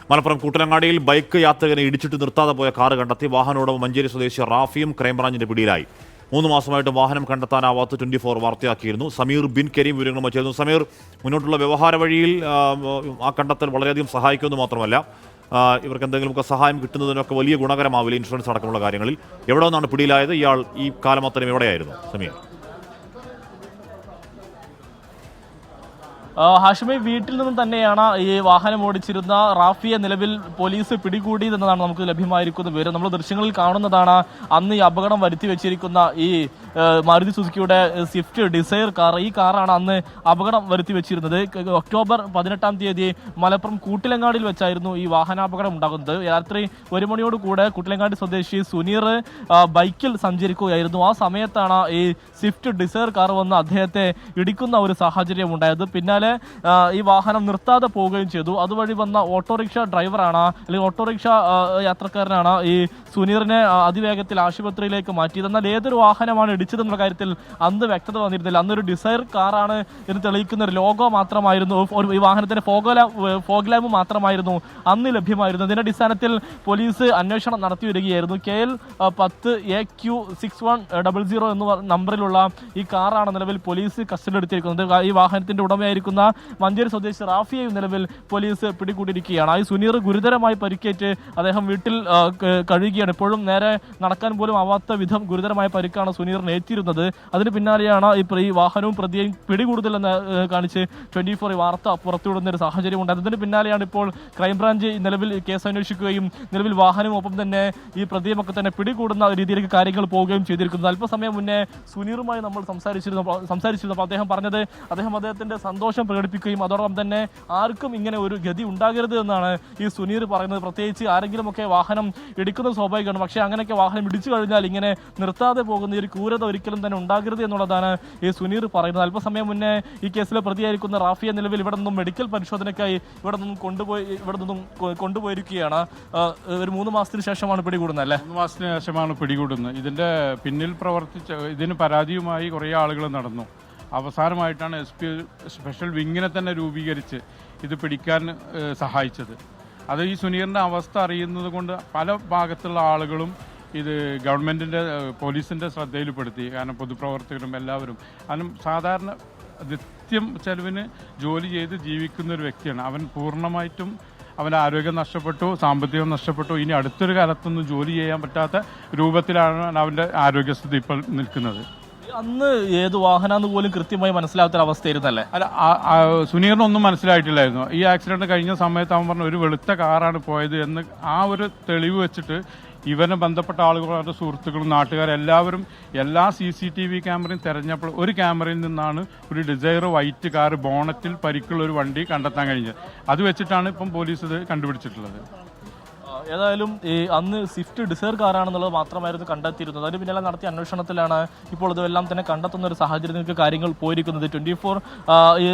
Malappuram കൂട്ടലങ്ങാടിയിൽ bike യാത്രികനെ ഇടിച്ചിട്ട് നിർത്താതെ പോയ കാറ് കണ്ടെത്തി. വാഹനോടമ മഞ്ചേരി സ്വദേശി റാഫിയും ക്രൈംബ്രാഞ്ചിന്റെ പിടിയിലായി. 3 മാസമായിട്ട് വാഹനം കണ്ടെത്താനാവാത്ത 24 വാർത്തയാക്കിയിരുന്നു. സമീർ ബിൻ കരീം വിവരങ്ങളുമായി ചേർന്നു. സമീർ, മുന്നോട്ടുള്ള വ്യവഹാര വഴിയിൽ ആ കണ്ടെത്തൽ വളരെയധികം സഹായിക്കുമെന്ന് മാത്രമല്ല, ഇവർക്ക് എന്തെങ്കിലുമൊക്കെ സഹായം കിട്ടുന്നതിനൊക്കെ വലിയ ഗുണകരമാവില്ല, ഇൻഷുറൻസ് അടക്കമുള്ള കാര്യങ്ങളിൽ. എവിടെ നിന്നാണ് പിടിയിലായത്? ഇയാൾ ഈ കാലം അത്രയും എവിടെയായിരുന്നു സമീർ? ഹാഷിമി, വീട്ടിൽ നിന്നും തന്നെയാണ് ഈ വാഹനം ഓടിച്ചിരുന്ന റാഫിയെ നിലവിൽ പോലീസ് പിടികൂടിയതെന്നതാണ് നമുക്ക് ലഭ്യമായിരിക്കുന്ന വിവരം. നമ്മൾ ദൃശ്യങ്ങളിൽ കാണുന്നതാണ് അന്ന് ഈ അപകടം വരുത്തി വെച്ചിരിക്കുന്ന ഈ മാരുതി സുസുക്കിയുടെ സ്വിഫ്റ്റ് ഡിസയർ കാർ. ഈ കാറാണ് അന്ന് അപകടം വരുത്തി വെച്ചിരുന്നത്. ഒക്ടോബർ 18-ാം തീയതി മലപ്പുറം കൂട്ടിലങ്ങാടിയിൽ വെച്ചായിരുന്നു ഈ വാഹനാപകടം ഉണ്ടാകുന്നത്. രാത്രി 1 മണിയോട് കൂടെ കൂട്ടിലങ്ങാടി സ്വദേശി സുനീർ ബൈക്കിൽ സഞ്ചരിക്കുകയായിരുന്നു. ആ സമയത്താണ് ഈ സ്വിഫ്റ്റ് ഡിസയർ കാർ വന്ന് അദ്ദേഹത്തെ ഇടിക്കുന്ന ഒരു സാഹചര്യം ഉണ്ടായത്. പിന്നാലെ ഈ വാഹനം നിർത്താതെ പോവുകയും ചെയ്തു. അതുവഴി വന്ന ഓട്ടോറിക്ഷ ഡ്രൈവറാണ്, അല്ലെങ്കിൽ ഓട്ടോറിക്ഷ യാത്രക്കാരനാണ് ഈ സുനീറിനെ അതിവേഗത്തിൽ ആശുപത്രിയിലേക്ക് മാറ്റിയത്. എന്നാൽ ഏതൊരു വാഹനമാണ് ഇടിച്ചതെന്നുള്ള കാര്യത്തിൽ അന്ന് വ്യക്തത വന്നിരുന്നില്ല. അന്നൊരു ഡിസയർ കാറാണ് എന്ന് തെളിയിക്കുന്ന ഒരു ലോഗോ മാത്രമായിരുന്നു, ഈ വാഹനത്തിന്റെ ഫോഗ് ലാമ്പ് മാത്രമായിരുന്നു അന്ന് ലഭ്യമായിരുന്നു. ഇതിന്റെ അടിസ്ഥാനത്തിൽ പോലീസ് അന്വേഷണം നടത്തി വരികയായിരുന്നു. KL 10 AQ6100 എന്ന നമ്പറിലുള്ള ഈ കാറാണ് നിലവിൽ പോലീസ് കസ്റ്റഡി എടുത്തിരിക്കുന്നത്. ഈ വാഹനത്തിന്റെ ഉടമയായിരിക്കുന്ന മഞ്ചേരി സ്വദേശി റാഫിയെയും നിലവിൽ പോലീസ് പിടികൂടിയിരിക്കുകയാണ്. ഈ സുനീർ ഗുരുതരമായി പരിക്കേറ്റ് അദ്ദേഹം വീട്ടിൽ കഴിയുകയാണ്. ഇപ്പോഴും നേരെ നടക്കാൻ പോലും ആവാത്ത വിധം ഗുരുതരമായ പരിക്കാണ് സുനീറിന് ഏറ്റിരുന്നത്. അതിന് പിന്നാലെയാണ് ഈ വാഹനവും പ്രതിയെയും പിടികൂടുതലെന്ന് കാണിച്ച് 24 വാർത്ത പുറത്തുവിടുന്ന ഒരു സാഹചര്യം ഉണ്ടായത്. അതിന് പിന്നാലെയാണ് ഇപ്പോൾ ക്രൈംബ്രാഞ്ച് നിലവിൽ കേസ് അന്വേഷിക്കുകയും നിലവിൽ വാഹനവും ഒപ്പം തന്നെ ഈ പ്രതിയുമൊക്കെ തന്നെ പിടികൂടുന്ന രീതിയിലേക്ക് കാര്യങ്ങൾ പോവുകയും ചെയ്തിരിക്കുന്നത്. അല്പസമയം മുന്നേ സുനീറുമായി നമ്മൾ സംസാരിച്ചിരുന്നപ്പോൾ അദ്ദേഹം പറഞ്ഞത് അദ്ദേഹത്തിന്റെ സന്തോഷം പ്രകടിപ്പിക്കുകയും അതോടൊപ്പം തന്നെ ആർക്കും ഇങ്ങനെ ഒരു ഗതി ഉണ്ടാകരുത് എന്നാണ് ഈ സുനീർ പറയുന്നത്. പ്രത്യേകിച്ച് ആരെങ്കിലുമൊക്കെ വാഹനം ഇടിക്കുന്നത് സ്വാഭാവികമാണ്, പക്ഷേ അങ്ങനെയൊക്കെ വാഹനം ഇടിച്ചു കഴിഞ്ഞാൽ ഇങ്ങനെ നിർത്താതെ പോകുന്ന ഒരു ക്രൂരത ഒരിക്കലും തന്നെ ഉണ്ടാകരുത് എന്നുള്ളതാണ് ഈ സുനീർ പറയുന്നത്. അല്പസമയം മുന്നേ ഈ കേസിലെ പ്രതിയായിരിക്കുന്ന റാഫിയെ നിലവിൽ ഇവിടെ നിന്നും മെഡിക്കൽ പരിശോധനയ്ക്കായി ഇവിടെ നിന്നും കൊണ്ടുപോയിരിക്കുകയാണ്. ഒരു 3 മാസത്തിന് ശേഷമാണ് പിടികൂടുന്നത് അല്ലേ? 3 മാസത്തിന് ശേഷമാണ് പിടികൂടുന്നത്. ഇതിന്റെ പിന്നിൽ ഇതിന് പരാതിയുമായി കുറേ ആളുകൾ നടന്നു. അവസാനമായിട്ടാണ് SP സ്പെഷ്യൽ വിങ്ങിനെ തന്നെ രൂപീകരിച്ച് ഇത് പിടിക്കാൻ സഹായിച്ചത്. അത് ഈ സുനീറിൻ്റെ അവസ്ഥ അറിയുന്നത് കൊണ്ട് പല ഭാഗത്തുള്ള ആളുകളും ഇത് ഗവൺമെൻറ്റിൻ്റെ പോലീസിൻ്റെ ശ്രദ്ധയിൽപ്പെടുത്തി. കാരണം പൊതുപ്രവർത്തകരും എല്ലാവരും, കാരണം സാധാരണ നിത്യം ചെലവിന് ജോലി ചെയ്ത് ജീവിക്കുന്ന ഒരു വ്യക്തിയാണ് അവൻ. പൂർണ്ണമായിട്ടും അവൻ്റെ ആരോഗ്യം നഷ്ടപ്പെട്ടു, സാമ്പത്തികം നഷ്ടപ്പെട്ടു. ഇനി അടുത്തൊരു കാലത്തൊന്നും ജോലി ചെയ്യാൻ പറ്റാത്ത രൂപത്തിലാണ് അവൻ്റെ ആരോഗ്യസ്ഥിതി ഇപ്പോൾ നിൽക്കുന്നത്. അന്ന് ഏത് വാഹനമെന്ന് പോലും കൃത്യമായി മനസ്സിലാത്തൊരവസ്ഥയായിരുന്നല്ലേ? അല്ല, സുനീറിനൊന്നും മനസ്സിലായിട്ടില്ലായിരുന്നു. ഈ ആക്സിഡന്റ് കഴിഞ്ഞ സമയത്ത് അവൻ പറഞ്ഞു ഒരു വെളുത്ത കാറാണ് പോയത് എന്ന്. ആ ഒരു തെളിവ് വെച്ചിട്ട് ഇവനെ ബന്ധപ്പെട്ട ആളുകൾ, അവരുടെ സുഹൃത്തുക്കളും നാട്ടുകാരെല്ലാവരും എല്ലാ CCTV ക്യാമറയും തിരഞ്ഞപ്പോൾ ഒരു ക്യാമറയിൽ നിന്നാണ് ഒരു ഡിസയർ വൈറ്റ് കാർ ബോണറ്റിൽ പരിക്കുള്ള ഒരു വണ്ടി കണ്ടെത്താൻ കഴിഞ്ഞത്. അത് വെച്ചിട്ടാണ് ഇപ്പം പോലീസ് ഇത് കണ്ടുപിടിച്ചിട്ടുള്ളത്. ഏതായാലും ഈ അന്ന് സ്വിഫ്റ്റ് ഡിസയർ കാറാണെന്നുള്ളത് മാത്രമായിരുന്നു കണ്ടെത്തിയിരുന്നത്. അതിന് പിന്നാലെ നടത്തിയ അന്വേഷണത്തിലാണ് ഇപ്പോൾ ഇതെല്ലാം തന്നെ കണ്ടെത്തുന്ന ഒരു സാഹചര്യത്തിലേക്ക് കാര്യങ്ങൾ പോയിരിക്കുന്നത്. 24 ഈ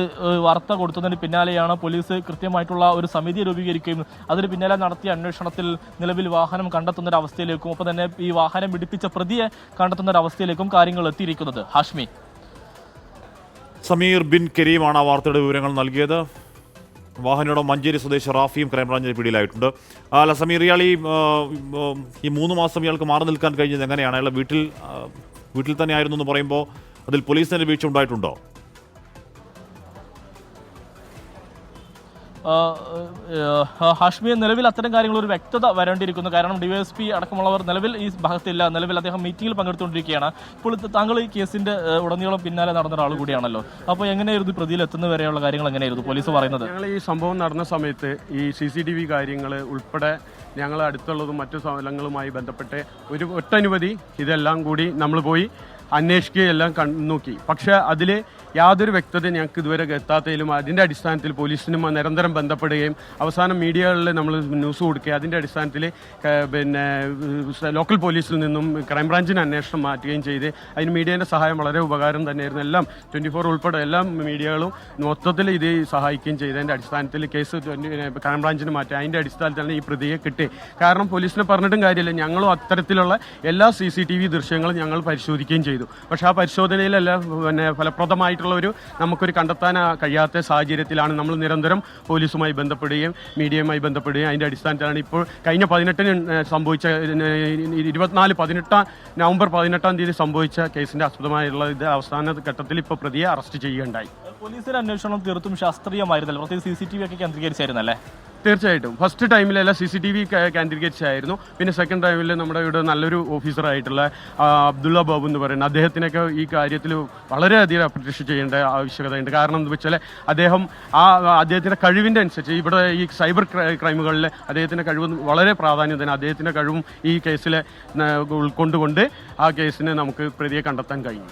വാർത്ത കൊടുത്തതിന് പിന്നാലെയാണ് പോലീസ് കൃത്യമായിട്ടുള്ള ഒരു സമിതി രൂപീകരിക്കുകയും അതിന് പിന്നാലെ നടത്തിയ അന്വേഷണത്തിൽ നിലവിൽ വാഹനം കണ്ടെത്തുന്ന ഒരു അവസ്ഥയിലേക്കും ഒപ്പം തന്നെ ഈ വാഹനം പിടിപ്പിച്ച പ്രതിയെ കണ്ടെത്തുന്ന ഒരു അവസ്ഥയിലേക്കും കാര്യങ്ങൾ എത്തിയിരിക്കുന്നത്. ഹാഷ്മി, സമീർ ബിൻ കരീമാണ് ആ വാർത്തയുടെ വിവരങ്ങൾ നൽകിയത്. വാഹനയുടെ മഞ്ചേരി സ്വദേശി റാഫിയും ക്രൈംബ്രാഞ്ചിന് പിടിയിലായിട്ടുണ്ട്. അല്ല സമീർ, ഇയാൾ ഈ 3 മാസം ഇയാൾക്ക് മാറി നിൽക്കാൻ കഴിഞ്ഞത് എങ്ങനെയാണ്? അയാൾ വീട്ടിൽ തന്നെ ആയിരുന്നു എന്ന് പറയുമ്പോൾ അതിൽ പോലീസിന്റെ വീഴ്ച ഉണ്ടായിട്ടുണ്ടോ? ഹാഷ്മിയെ നിലവിൽ അത്തരം കാര്യങ്ങൾ ഒരു വ്യക്തത വരേണ്ടിയിരിക്കുന്നു. കാരണം DYSP അടക്കമുള്ളവർ നിലവിൽ ഈ ഭാഗത്തില്ല. നിലവിൽ അദ്ദേഹം മീറ്റിംഗിൽ പങ്കെടുത്തുകൊണ്ടിരിക്കുകയാണ്. ഇപ്പോൾ താങ്കൾ ഈ കേസിന്റെ ഉടനീളം പിന്നാലെ നടന്ന ഒരാൾ കൂടിയാണല്ലോ. അപ്പോൾ എങ്ങനെയായിരുന്നു പ്രതിയിൽ എത്തുന്ന വരെയുള്ള കാര്യങ്ങൾ എങ്ങനെയായിരുന്നു പോലീസ് പറയുന്നത്? ഞങ്ങൾ ഈ സംഭവം നടന്ന സമയത്ത് ഈ CCTV കാര്യങ്ങൾ ഉൾപ്പെടെ ഞങ്ങൾ അടുത്തുള്ളതും മറ്റു സ്ഥലങ്ങളുമായി ബന്ധപ്പെട്ട് ഒരു ഒട്ടനവധി ഇതെല്ലാം കൂടി നമ്മൾ പോയി അന്വേഷിക്കുകയെല്ലാം നോക്കി. പക്ഷേ അതിൽ യാതൊരു വ്യക്തത ഞങ്ങൾക്ക് ഇതുവരെ എത്താത്തതിലും അതിൻ്റെ അടിസ്ഥാനത്തിൽ പോലീസിനും നിരന്തരം ബന്ധപ്പെടുകയും അവസാനം മീഡിയകളിൽ നമ്മൾ ന്യൂസ് കൊടുക്കുകയും അതിൻ്റെ അടിസ്ഥാനത്തിൽ ലോക്കൽ പോലീസിൽ നിന്നും ക്രൈംബ്രാഞ്ചിന് അന്വേഷണം മാറ്റുകയും ചെയ്ത് അതിന് മീഡിയേൻ്റെ സഹായം വളരെ ഉപകാരം തന്നെയായിരുന്നു. എല്ലാം 24 ഉൾപ്പെടെ എല്ലാ മീഡിയകളും മൊത്തത്തിൽ ഇത് സഹായിക്കുകയും ചെയ്തതിൻ്റെ അടിസ്ഥാനത്തിൽ കേസ് ക്രൈംബ്രാഞ്ചിന് മാറ്റി അതിൻ്റെ അടിസ്ഥാനത്തിലാണ് ഈ പ്രതിയെ കിട്ടി. കാരണം പോലീസിനെ പറഞ്ഞിട്ടും കാര്യമില്ല, ഞങ്ങളും അത്തരത്തിലുള്ള എല്ലാ CCTV ദൃശ്യങ്ങളും ഞങ്ങൾ പരിശോധിക്കുകയും ചെയ്തു. ചെയ്തു. പക്ഷേ ആ പരിശോധനയിലെല്ലാം പിന്നെ ഫലപ്രദമായിട്ടുള്ള നമുക്കൊരു കണ്ടെത്താൻ കഴിയാത്ത സാഹചര്യത്തിലാണ് നമ്മൾ നിരന്തരം പോലീസുമായി ബന്ധപ്പെടുകയും മീഡിയയുമായി ബന്ധപ്പെടുകയും അതിൻ്റെ അടിസ്ഥാനത്തിലാണ് ഇപ്പോൾ കഴിഞ്ഞ 18-ന് സംഭവിച്ച നവംബർ 18-ാം തീയതി സംഭവിച്ച കേസിൻ്റെ ആസ്പദമായുള്ള ഇത് അവസാന ഘട്ടത്തിൽ ഇപ്പോൾ പ്രതിയെ അറസ്റ്റ് ചെയ്യുകയുണ്ടായി. പോലീസിന്റെ അന്വേഷണം തീർത്തും ശാസ്ത്രീയമായിരുന്നല്ലോ, പ്രത്യേകിച്ച് CCTV ഒക്കെ കേന്ദ്രീകരിച്ചായിരുന്നല്ലേ? തീർച്ചയായിട്ടും ഫസ്റ്റ് ടൈമിലെല്ലാം CCTV കേന്ദ്രീകരിച്ചായിരുന്നു. പിന്നെ സെക്കൻഡ് ടൈമിൽ നമ്മുടെ ഇവിടെ നല്ലൊരു ഓഫീസറായിട്ടുള്ള അബ്ദുള്ള ബാബു എന്ന് പറയുന്നത് അദ്ദേഹത്തിനൊക്കെ ഈ കാര്യത്തിൽ വളരെയധികം അപ്രിഷ്യേറ്റ് ചെയ്യേണ്ട ആവശ്യകതയുണ്ട്. കാരണം എന്താ വെച്ചാൽ അദ്ദേഹത്തിൻ്റെ കഴിവിൻ്റെ അനുസരിച്ച് ഇവിടെ ഈ സൈബർ ക്രൈമുകളിൽ അദ്ദേഹത്തിൻ്റെ കഴിവ് വളരെ പ്രാധാന്യം തന്നെ അദ്ദേഹത്തിൻ്റെ കഴിവും ഈ കേസിൽ ഉൾക്കൊണ്ടുകൊണ്ട് ആ കേസിനെ നമുക്ക് പ്രതിയെ കണ്ടെത്താൻ കഴിഞ്ഞു.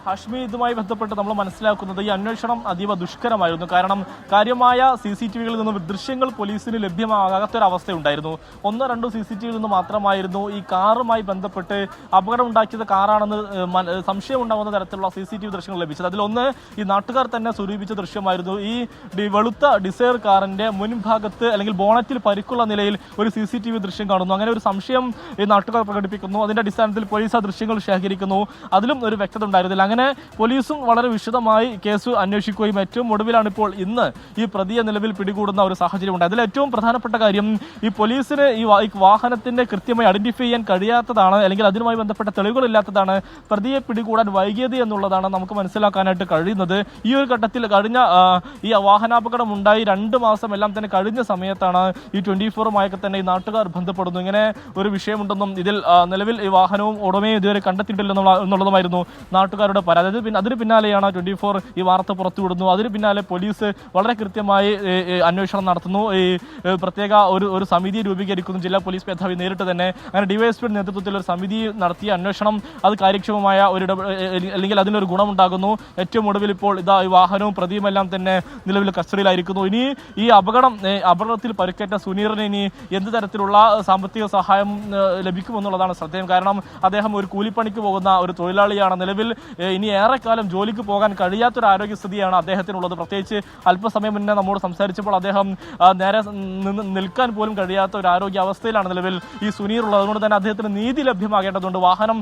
ഹാഷ്മി, ഇതുമായി ബന്ധപ്പെട്ട് നമ്മൾ മനസ്സിലാക്കുന്നത് ഈ അന്വേഷണം അതീവ ദുഷ്കരമായിരുന്നു. കാരണം കാര്യമായ CCTVകളിൽ നിന്ന് ദൃശ്യങ്ങൾ പോലീസിന് ലഭ്യമാകാത്തൊരവസ്ഥയുണ്ടായിരുന്നു. 1-2 CCTVയിൽ നിന്ന് മാത്രമായിരുന്നു ഈ കാറുമായി ബന്ധപ്പെട്ട് അപകടം ഉണ്ടാക്കിയത് കാറാണെന്ന് സംശയമുണ്ടാകുന്ന തരത്തിലുള്ള CCTV ദൃശ്യങ്ങൾ ലഭിച്ചത്. അതിലൊന്ന് ഈ നാട്ടുകാർ തന്നെ സ്വരൂപിച്ച ദൃശ്യമായിരുന്നു. ഈ വെളുത്ത ഡിസയർ കാറിന്റെ മുൻഭാഗത്ത് അല്ലെങ്കിൽ ബോണറ്റിൽ പരിക്കുള്ള നിലയിൽ ഒരു CCTV ദൃശ്യം കാണുന്നു. അങ്ങനെ ഒരു സംശയം ഈ നാട്ടുകാർ പ്രകടിപ്പിക്കുന്നു. അതിന്റെ അടിസ്ഥാനത്തിൽ പോലീസ് ആ ദൃശ്യങ്ങൾ ശേഖരിക്കുന്നു. അതിലും ഒരു വ്യക്തത ഉണ്ടായിരുന്നില്ല. അങ്ങനെ പോലീസും വളരെ വിശദമായി കേസ് അന്വേഷിക്കുകയും ഏറ്റവും ഒടുവിലാണ് ഇപ്പോൾ ഇന്ന് ഈ പ്രതിയെ നിലവിൽ പിടികൂടുന്ന ഒരു സാഹചര്യമുണ്ട്. അതിൽ ഏറ്റവും പ്രധാനപ്പെട്ട കാര്യം ഈ പോലീസിന് ഈ വാഹനത്തിന്റെ കൃത്യമായി ഐഡന്റിഫൈ ചെയ്യാൻ കഴിയാത്തതാണ്, അല്ലെങ്കിൽ അതിനുമായി ബന്ധപ്പെട്ട തെളിവുകളില്ലാത്തതാണ് പ്രതിയെ പിടികൂടാൻ വൈകിയത് എന്നുള്ളതാണ് നമുക്ക് മനസ്സിലാക്കാനായിട്ട് കഴിയുന്നത്. ഈ ഒരു ഘട്ടത്തിൽ കഴിഞ്ഞ ഈ വാഹനാപകടം ഉണ്ടായി 2 മാസം എല്ലാം തന്നെ കഴിഞ്ഞ സമയത്താണ് ഈ 24-മായി തന്നെ ഈ നാട്ടുകാർ ബന്ധപ്പെടുന്നു. ഇങ്ങനെ ഒരു വിഷയമുണ്ടെന്നും ഇതിൽ നിലവിൽ ഈ വാഹനവും ഉടമയും ഇതുവരെ കണ്ടെത്തിയിട്ടില്ലെന്നുള്ളതുമായിരുന്നു നാട്ടുകാരുടെ പരാതി. അതിന് പിന്നാലെയാണ് 24 ഈ വാർത്ത പുറത്തുവിടുന്നു. അതിന് പിന്നാലെ പോലീസ് വളരെ കൃത്യമായി അന്വേഷണം നടത്തുന്നു. ഈ പ്രത്യേക ഒരു സമിതി രൂപീകരിക്കുന്നു. ജില്ലാ പോലീസ് മേധാവി നേരിട്ട് തന്നെ അങ്ങനെ ഡിവൈഎസ്പിയുടെ നേതൃത്വത്തിൽ ഒരു സമിതി നടത്തിയ അന്വേഷണം അത് കാര്യക്ഷമമായ അല്ലെങ്കിൽ അതിനൊരു ഗുണമുണ്ടാകുന്നു. ഏറ്റവും ഒടുവിൽ ഇപ്പോൾ ഈ വാഹനവും പ്രതിയുമെല്ലാം തന്നെ നിലവിൽ കസ്റ്റഡിയിലായിരിക്കുന്നു. ഇനി ഈ അപകടത്തിൽ പരിക്കേറ്റ സുനീറിന് ഇനി എന്ത് തരത്തിലുള്ള സാമ്പത്തിക സഹായം ലഭിക്കുമെന്നുള്ളതാണ് ശ്രദ്ധേയം. കാരണം അദ്ദേഹം ഒരു കൂലിപ്പണിക്ക് പോകുന്ന ഒരു തൊഴിലാളിയാണ്. നിലവിൽ ഇനി ഏറെക്കാലം ജോലിക്ക് പോകാൻ കഴിയാത്തൊരു ആരോഗ്യസ്ഥിതിയാണ് അദ്ദേഹത്തിനുള്ളത്. പ്രത്യേകിച്ച് അല്പസമയം മുന്നേ നമ്മോട് സംസാരിച്ചപ്പോൾ അദ്ദേഹം നേരെ നിൽക്കാൻ പോലും കഴിയാത്ത ഒരു ആരോഗ്യാവസ്ഥയിലാണ് നിലവിൽ ഈ സുനീർ ഉള്ളത്. അതുകൊണ്ട് തന്നെ അദ്ദേഹത്തിന് നീതി ലഭ്യമാകേണ്ടതുണ്ട്. വാഹനം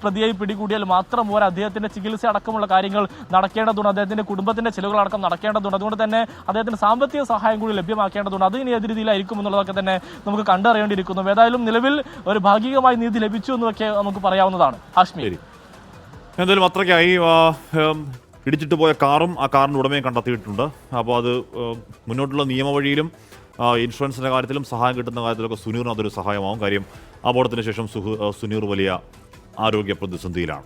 പ്രതിയായി പിടികൂടിയാൽ മാത്രം പോരാ, അദ്ദേഹത്തിന്റെ ചികിത്സ അടക്കമുള്ള കാര്യങ്ങൾ നടക്കേണ്ടതുണ്ട്. അദ്ദേഹത്തിന്റെ കുടുംബത്തിന്റെ ചെലവുകളടക്കം നടക്കേണ്ടതുണ്ട്. അതുകൊണ്ട് തന്നെ അദ്ദേഹത്തിന് സാമ്പത്തിക സഹായം കൂടി ലഭ്യമാക്കേണ്ടതുണ്ട്. അത് ഇനി ഏത് രീതിയിലായിരിക്കും എന്നുള്ളതൊക്കെ തന്നെ നമുക്ക് കണ്ടറിയേണ്ടിയിരിക്കുന്നു. ഏതായാലും നിലവിൽ ഒരു ഭാഗികമായി നീതി ലഭിച്ചു എന്നൊക്കെ നമുക്ക് പറയാവുന്നതാണ്. ഹാഷ്മി, എന്തായാലും അത്രയ്ക്കായി ഇടിച്ചിട്ട് പോയ കാറും ആ കാറിൻ്റെ ഉടമയും കണ്ടെത്തിയിട്ടുണ്ട്. അപ്പോൾ അത് മുന്നോട്ടുള്ള നിയമവഴിയിലും ഇൻഷുറൻസിൻ്റെ കാര്യത്തിലും സഹായം കിട്ടുന്ന കാര്യത്തിലൊക്കെ സുനീറിന് അതൊരു സഹായമാവും. കാര്യം അപകടത്തിന് ശേഷം സുനീർ വലിയ ആരോഗ്യ പ്രതിസന്ധിയിലാണ്.